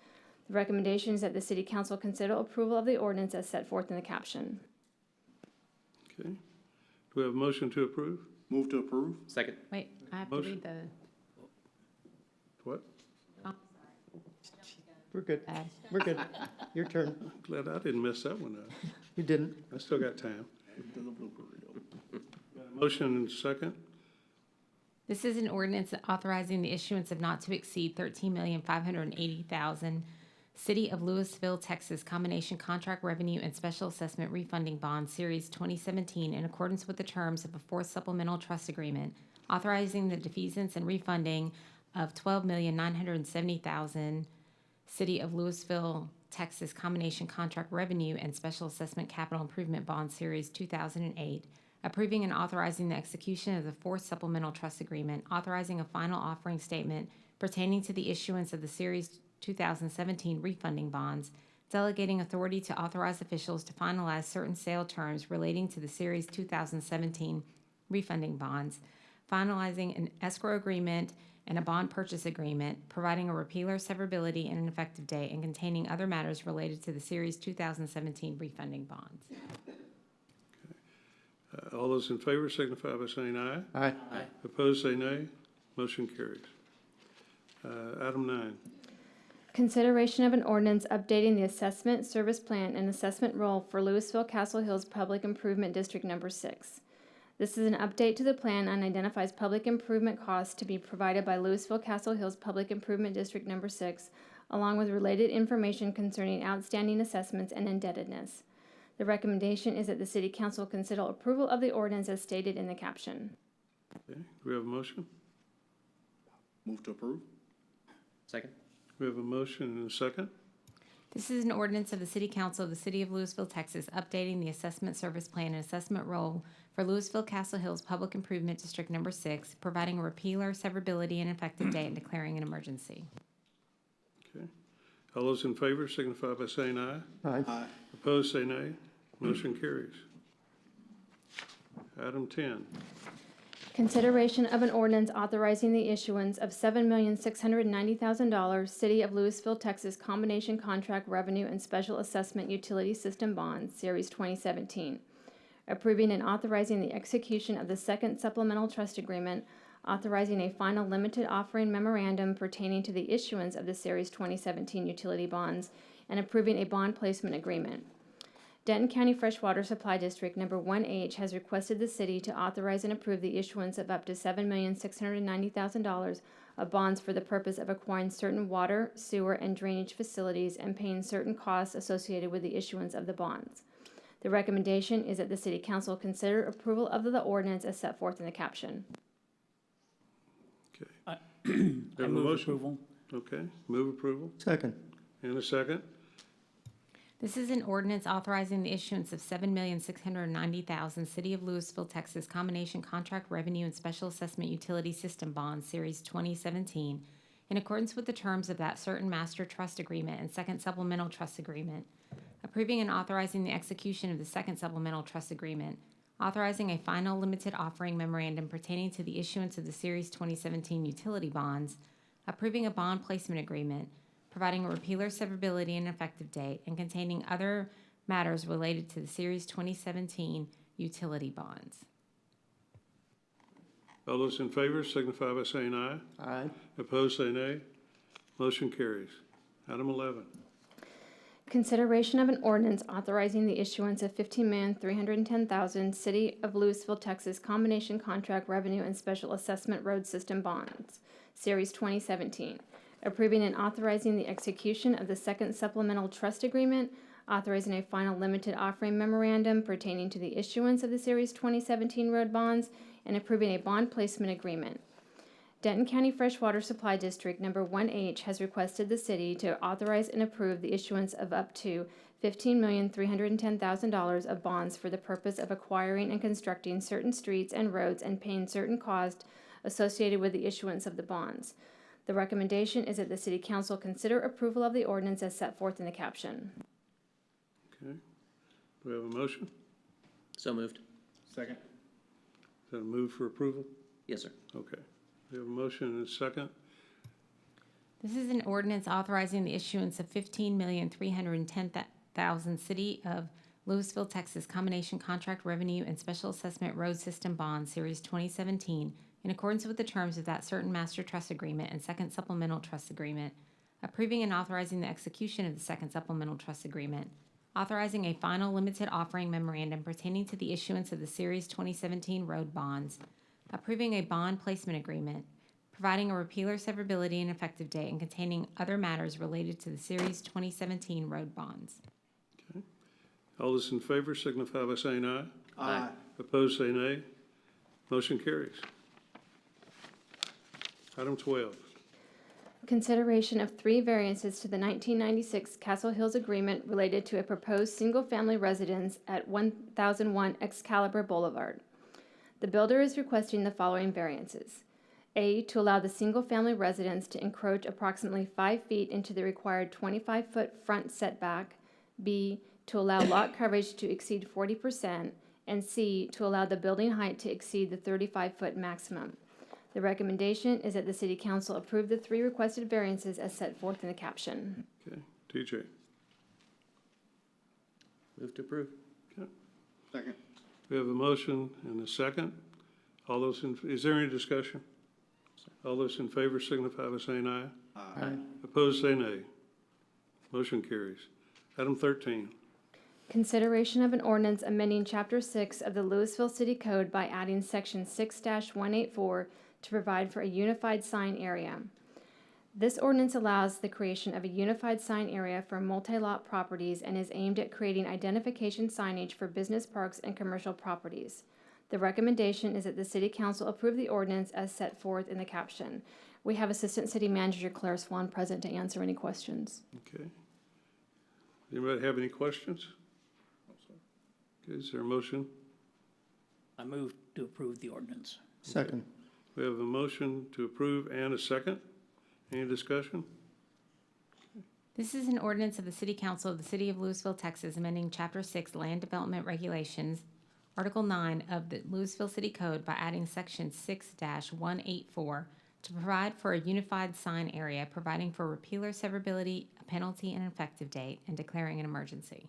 The recommendation is that the City Council consider approval of the ordinance as set forth in the caption. Okay. Do we have a motion to approve? Move to approve? Second. Wait, I have to Motion. read the, What? We're good. bad. We're good. Your turn. Glad I didn't mess that one up. You didn't. I still got time. The blooper reel. Got a motion and a second? This is an ordinance authorizing the issuance of not to exceed $13,580,000 City of Louisville, Texas combination contract revenue and special assessment refunding bond, Series 2017, in accordance with the terms of a fourth supplemental trust agreement, authorizing the defeasance and refunding of $12,970,000 City of Louisville, Texas combination contract revenue and special assessment capital improvement bond, Series 2008, approving and authorizing the execution of the fourth supplemental trust agreement, authorizing a final offering statement pertaining to the issuance of the Series 2017 refunding bonds, delegating authority to authorized officials to finalize certain sale terms relating to the Series 2017 refunding bonds, finalizing an escrow agreement and a bond purchase agreement, providing a repealer severability and an effective date, and containing other matters related to the Series 2017 refunding bonds. All those in favor signify by saying aye. Aye. Opposed, say nay. Motion carries. Item 9. Consideration of an ordinance updating the assessment, service plan, and assessment role for Louisville Castle Hills Public Improvement District Number 6. This is an update to the plan and identifies public improvement costs to be provided by Louisville Castle Hills Public Improvement District Number 6, along with related information concerning outstanding assessments and indebtedness. The recommendation is that the City Council consider approval of the ordinance as stated in the caption. Okay. Do we have a motion? Move to approve? Second. We have a motion and a second. This is an ordinance of the City Council of the City of Louisville, Texas, updating the assessment service plan and assessment role for Louisville Castle Hills Public Improvement District Number 6, providing a repealer, severability, and effective date, and declaring an emergency. Okay. All those in favor signify by saying aye. Aye. Aye. Opposed, say nay. Motion carries. Item 10. Consideration of an ordinance authorizing the issuance of $7,690,000 City of Louisville, Texas combination contract revenue and special assessment utility system bonds, Series 2017. Approving and authorizing the execution of the second supplemental trust agreement, authorizing a final limited offering memorandum pertaining to the issuance of the Series 2017 utility bonds, and approving a bond placement agreement. Denton County Freshwater Supply District Number 1H has requested the city to authorize and approve the issuance of up to $7,690,000 of bonds for the purpose of acquiring certain water, sewer, and drainage facilities and paying certain costs associated with the issuance of the bonds. The recommendation is that the City Council consider approval of the ordinance as set forth in the caption. Okay. I Have a move motion? approval. Okay. Move approval. Second. And a second. This is an ordinance authorizing the issuance of $7,690,000 City of Louisville, Texas combination contract revenue and special assessment utility system bonds, Series 2017, in accordance with the terms of that certain master trust agreement and second supplemental trust agreement, approving and authorizing the execution of the second supplemental trust agreement, authorizing a final limited offering memorandum pertaining to the issuance of the Series 2017 utility bonds, approving a bond placement agreement, providing a repealer severability and effective date, and containing other matters related to the Series 2017 utility bonds. All those in favor signify by saying aye. Aye. Opposed, say nay. Motion carries. Item 11. Consideration of an ordinance authorizing the issuance of $15,310,000 City of Louisville, Texas combination contract revenue and special assessment road system bonds, Series 2017. approving and authorizing the execution of the second supplemental trust agreement, authorizing a final limited offering memorandum pertaining to the issuance of the Series 2017 road bonds, and approving a bond placement agreement. Denton County Freshwater Supply District Number 1H has requested the city to authorize and approve the issuance of up to $15,310,000 of bonds for the purpose of acquiring and constructing certain streets and roads and paying certain costs associated with the issuance of the bonds. The recommendation is that the City Council consider approval of the ordinance as set forth in the caption. Okay. Do we have a motion? So moved. Second. Is that a move for approval? Yes, sir. Okay. We have a motion and a second. This is an ordinance authorizing the issuance of 15,310,000 City of Louisville, Texas combination contract revenue and special assessment road system bond series 2017 in accordance with the terms of that certain master trust agreement and second supplemental trust agreement, approving and authorizing the execution of the second supplemental trust agreement, authorizing a final limited offering memorandum pertaining to the issuance of the series 2017 road bonds, approving a bond placement agreement, providing a repealer severability and effective date, and containing other matters related to the Series 2017 road bonds. Okay. All those in favor signify by saying aye. Aye. Opposed, say nay. Motion carries. Item 12. Consideration of 3 variances to the 1996 Castle Hills Agreement related to a proposed single-family residence at 1001 Excalibur Boulevard. The builder is requesting the following variances. A, to allow the single-family residence to encroach approximately 5 feet into the required 25-foot front setback. B, to allow lot coverage to exceed 40%. And C, to allow the building height to exceed the 35-foot maximum. The recommendation is that the City Council approve the 3 requested variances as set forth in the caption. Okay. TJ. Move to approve. Okay. Second. We have a motion and a second. All those is there any discussion? All those in favor signify by saying aye. Aye. Opposed, say nay. Motion carries. Item 13. Consideration of an ordinance amending Chapter 6 of the Louisville City Code by adding Section 6-184 to provide for a unified sign area. This ordinance allows the creation of a unified sign area for multi-lot properties and is aimed at creating identification signage for business parks and commercial properties. The recommendation is that the City Council approve the ordinance as set forth in the caption. We have Assistant City Manager Claire Swan present to answer any questions. Okay. Anybody have any questions? Okay, is there a motion? I move to approve the ordinance. Second. We have a motion to approve and a second. Any discussion? This is an ordinance of the City Council of the City of Louisville, Texas, amending Chapter 6 Land Development Regulations, Article 9 of the Louisville City Code by adding Section 6-184 to provide for a unified sign area, providing for repealer severability, a penalty, and an effective date, and declaring an emergency.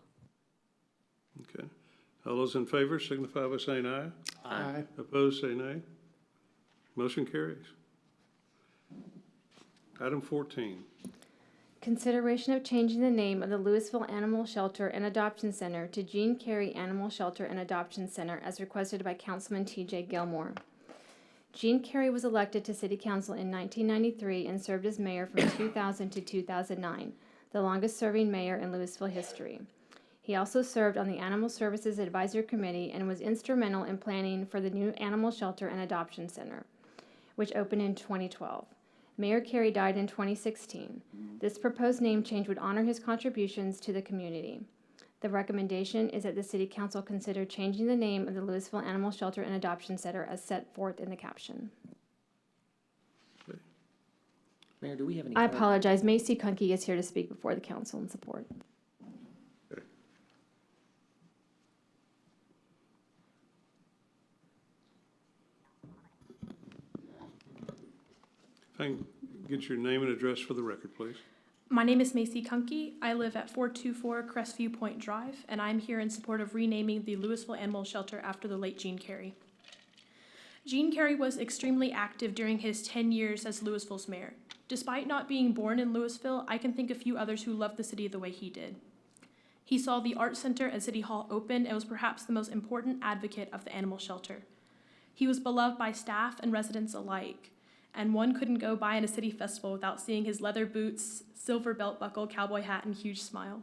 Okay. All those in favor signify by saying aye. Aye. Opposed, say nay. Motion carries. Item 14. Consideration of changing the name of the Louisville Animal Shelter and Adoption Center to Jean Carey Animal Shelter and Adoption Center as requested by Councilman T.J. Gilmore. Jean Carey was elected to City Council in 1993 and served as mayor from 2000 to 2009, the longest-serving mayor in Louisville history. He also served on the Animal Services Advisory Committee and was instrumental in planning for the new Animal Shelter and Adoption Center, which opened in 2012. Mayor Carey died in 2016. This proposed name change would honor his contributions to the community. The recommendation is that the City Council consider changing the name of the Louisville Animal Shelter and Adoption Center as set forth in the caption. Mayor, do we have any? I apologize. Macy Kunke is here to speak before the council in support. Okay. If I can get your name and address for the record, please. My name is Macy Kunke. I live at 424 Crestview Point Drive, and I'm here in support of renaming the Louisville Animal Shelter after the late Jean Carey. Jean Carey was extremely active during his 10 years as Louisville's mayor. Despite not being born in Louisville, I can think of few others who loved the city the way he did. He saw the Art Center at City Hall open and was perhaps the most important advocate of the animal shelter. He was beloved by staff and residents alike, and one couldn't go by in a city festival without seeing his leather boots, silver belt buckle, cowboy hat, and huge smile.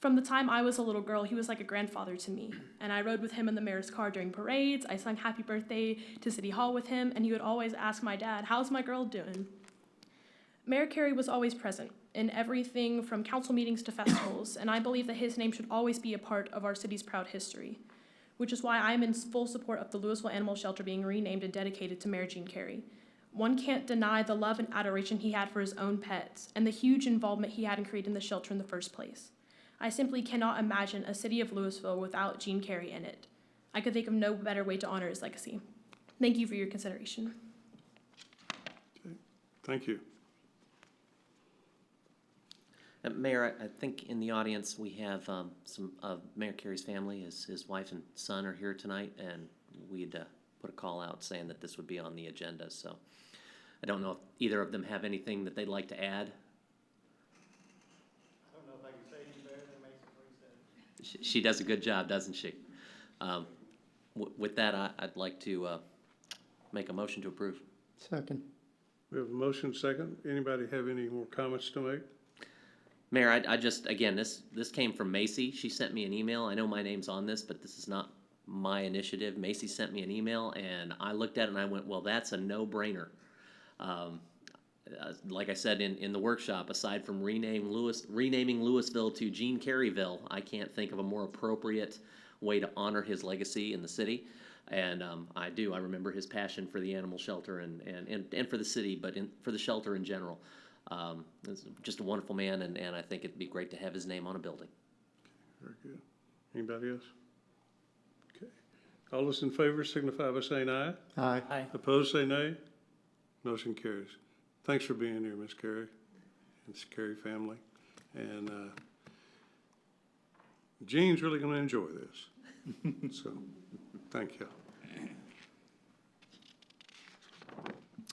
From the time I was a little girl, he was like a grandfather to me, and I rode with him in the mayor's car during parades. I sung happy birthday to City Hall with him, and he would always ask my dad, "How's my girl doing?" Mayor Carey was always present in everything from council meetings to festivals, and I believe that his name should always be a part of our city's proud history, which is why I'm in full support of the Louisville Animal Shelter being renamed and dedicated to Mayor Gene Carey. One can't deny the love and adoration he had for his own pets and the huge involvement he had in creating the shelter in the first place. I simply cannot imagine a city of Louisville without Gene Carey in it. I could think of no better way to honor his legacy. Thank you for your consideration. Okay. Thank you. Mayor, I think in the audience we have some of Mayor Carey's family. His wife and son are here tonight, and we'd put a call out saying that this would be on the agenda. So I don't know if either of them have anything that they'd like to add. I don't know if I can say any better than Mason said. She does a good job, doesn't she? With that, I'd like to make a motion to approve. Second. We have a motion second. Anybody have any more comments to make? Mayor, I just, again, this came from Macy. She sent me an email. I know my name's on this, but this is not my initiative. Macy sent me an email, and I looked at it and I went, well, that's a no-brainer. Like I said in the workshop, aside from renaming Louisville to Gene Careyville, I can't think of a more appropriate way to honor his legacy in the city. And I remember his passion for the animal shelter and for the city, but for the shelter in general. He's just a wonderful man, and I think it'd be great to have his name on a building. Very good. Anybody else? Okay. All those in favor signify by saying aye. Aye. Aye. Opposed, say nay. Motion carries. Thanks for being here, Ms. Carey, and the Carey family. And Gene's really going to enjoy this. So, thank you.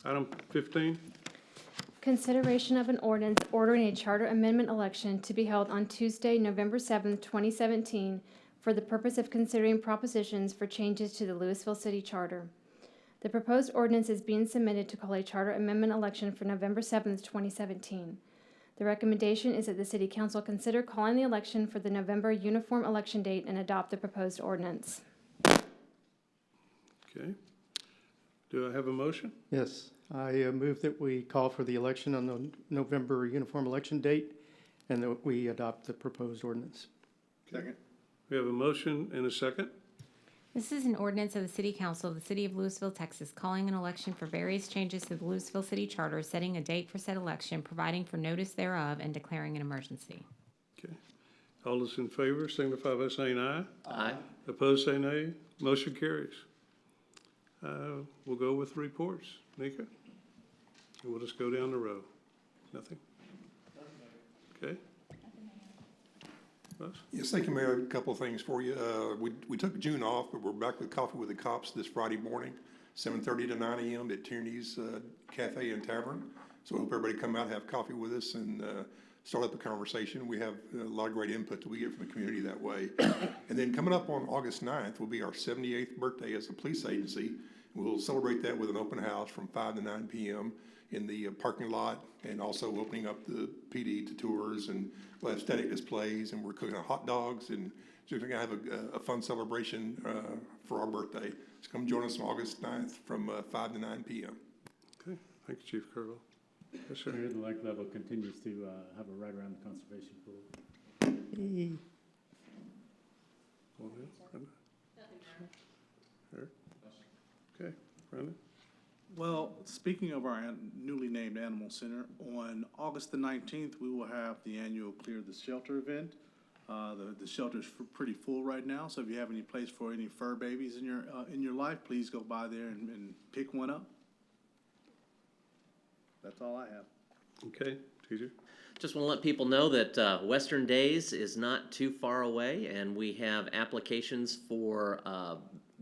Item 15. Consideration of an ordinance ordering a charter amendment election to be held on Tuesday, November 7th, 2017, for the purpose of considering propositions for changes to the Louisville City Charter. The proposed ordinance is being submitted to call a charter amendment election for November 7th, 2017. The recommendation is that the City Council consider calling the election for the November uniform election date and adopt the proposed ordinance. Okay. Do I have a motion? Yes, I move that we call for the election on the November uniform election date and that we adopt the proposed ordinance. Second. We have a motion and a second. This is an ordinance of the City Council of the City of Louisville, Texas, calling an election for various changes to the Louisville City Charter, setting a date for said election, providing for notice thereof, and declaring an emergency. Okay. All those in favor signify by saying aye. Aye. Opposed, say nay. Motion carries. We'll go with the reports. Nika? And we'll just go down the row. Nothing? Okay. Russ? Yes, thank you, Mayor. A couple of things for you. We took June off, but we're back with Coffee with the Cops this Friday morning, 7:30 to 9 a.m. at Tierney's Cafe and Tavern. So I hope everybody come out and have coffee with us and start up a conversation. We have a lot of great input that we get from the community that way. And then coming up on August 9th will be our 78th birthday as a police agency. We'll celebrate that with an open house from 5 to 9 p.m. in the parking lot, and also opening up the PD to tours, and we'll have static displays, and we're cooking hot dogs, and so we're gonna have a fun celebration for our birthday. So come join us on August 9th from 5 to 9 p.m. Okay. Thank you, Chief Curville. Yes, sir. The Lake Level continues to have a right around the conservation pool. Go ahead, Brenda. Eric? Okay, Brandon? Well, speaking of our newly named Animal Center, on August the 19th, we will have the annual Clear the Shelter event. The shelter's pretty full right now, so if you have any place for any fur babies in your life, please go by there and pick one up. That's all I have. Okay, TJ? Just want to let people know that Western Days is not too far away, and we have applications for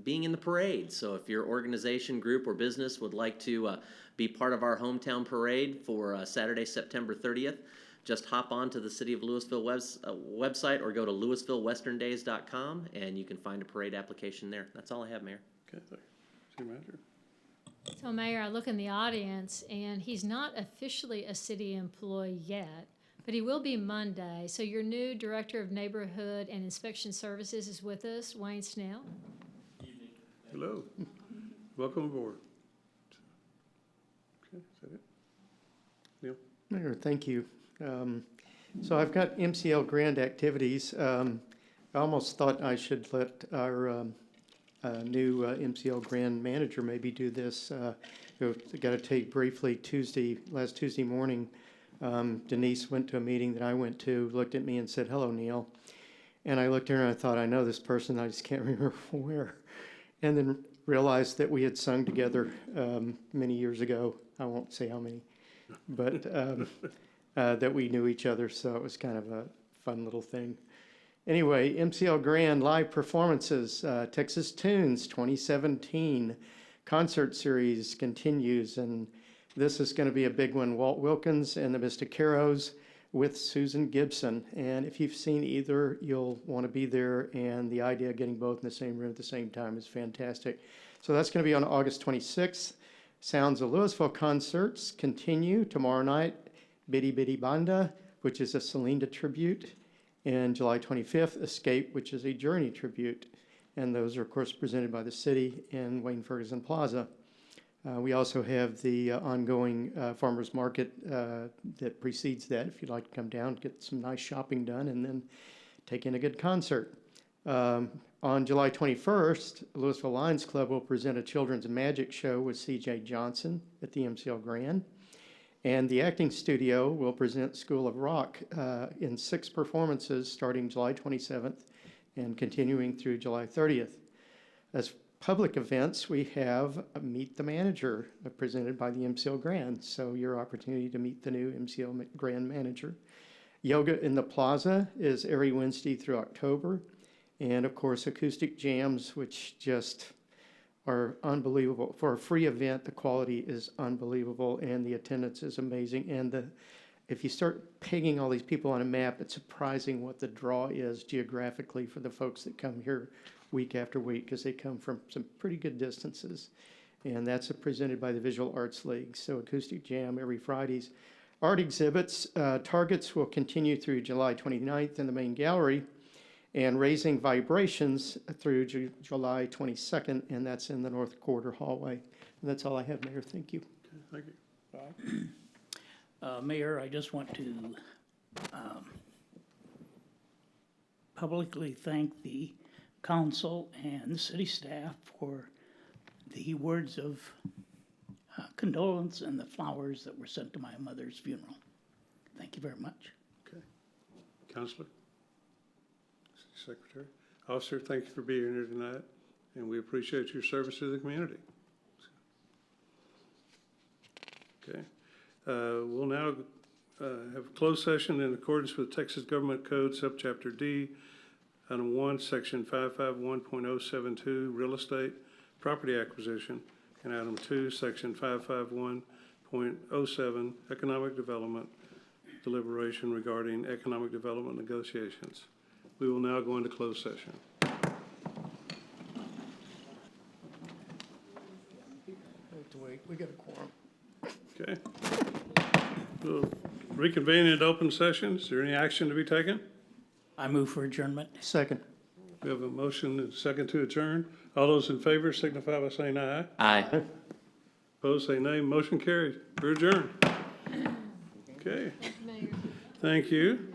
being in the parade. So if your organization, group, or business would like to be part of our hometown parade for Saturday, September 30th, just hop on to the City of Louisville website or go to louisvillewesterndays.com, and you can find a parade application there. That's all I have, Mayor. Okay, thanks. City Manager? So Mayor, I look in the audience, and he's not officially a city employee yet, but he will be Monday. So your new Director of Neighborhood and Inspection Services is with us, Wayne Snell. Hello. Welcome aboard. Okay, is that it? Neil? Mayor, thank you. So I've got MCL grant activities. I almost thought I should let our new MCL Grand Manager maybe do this. I got to tell you briefly, last Tuesday morning, Denise went to a meeting that I went to, looked at me and said, "Hello, Neil." And I looked at her and I thought, I know this person, I just can't remember where. And then realized that we had sung together many years ago. I won't say how many, but that we knew each other, so it was kind of a fun little thing. Anyway, MCL Grand live performances, Texas Tunes 2017 concert series continues, and this is going to be a big one. Walt Wilkins and the Mysticeros with Susan Gibson, and if you've seen either, you'll want to be there, and the idea of getting both in the same room at the same time is fantastic. So that's going to be on August 26th. Sounds of Louisville concerts continue tomorrow night. Bidi Bidi Banda, which is a Celinda tribute, and July 25th, Escape, which is a Journey tribute. And those are, of course, presented by the city in Wayne Ferguson Plaza. We also have the ongoing farmers market that precedes that, if you'd like to come down, get some nice shopping done, and then take in a good concert. On July 21st, Louisville Lions Club will present a children's magic show with C.J. Johnson at the MCL Grand. And the Acting Studio will present School of Rock in 6 performances starting July 27th and continuing through July 30th. As public events, we have Meet the Manager presented by the MCL Grand. So your opportunity to meet the new MCL Grand Manager. Yoga in the Plaza is every Wednesday through October. And of course, acoustic jams, which just are unbelievable. For a free event, the quality is unbelievable and the attendance is amazing. And if you start pegging all these people on a map, it's surprising what the draw is geographically for the folks that come here week after week, because they come from some pretty good distances. And that's presented by the Visual Arts League. So acoustic jam every Fridays. Art exhibits, Targets will continue through July 29th in the main gallery, and Raising Vibrations through July 22nd, and that's in the North Quarter hallway. And that's all I have, Mayor. Thank you. Okay, thank you. Bob? Mayor, I just want to publicly thank the council and the city staff for the words of condolence and the flowers that were sent to my mother's funeral. Thank you very much. Okay. Counselor? Secretary? Officer, thank you for being here tonight, and we appreciate your service to the community. Okay. We'll now have a closed session in accordance with Texas Government Code, Subchapter D, Item 1, Section 551.072, Real Estate Property Acquisition, and Item 2, Section 551.07, Economic Development Deliberation regarding economic development negotiations. We will now go into closed session. Wait, we got a quorum. Okay. We'll reconvene in open session. Is there any action to be taken? I move for adjournment. Second. We have a motion and a second to adjourn. All those in favor signify by saying aye. Aye. Opposed, say nay. Motion carries. We're adjourned. Okay. Thank you.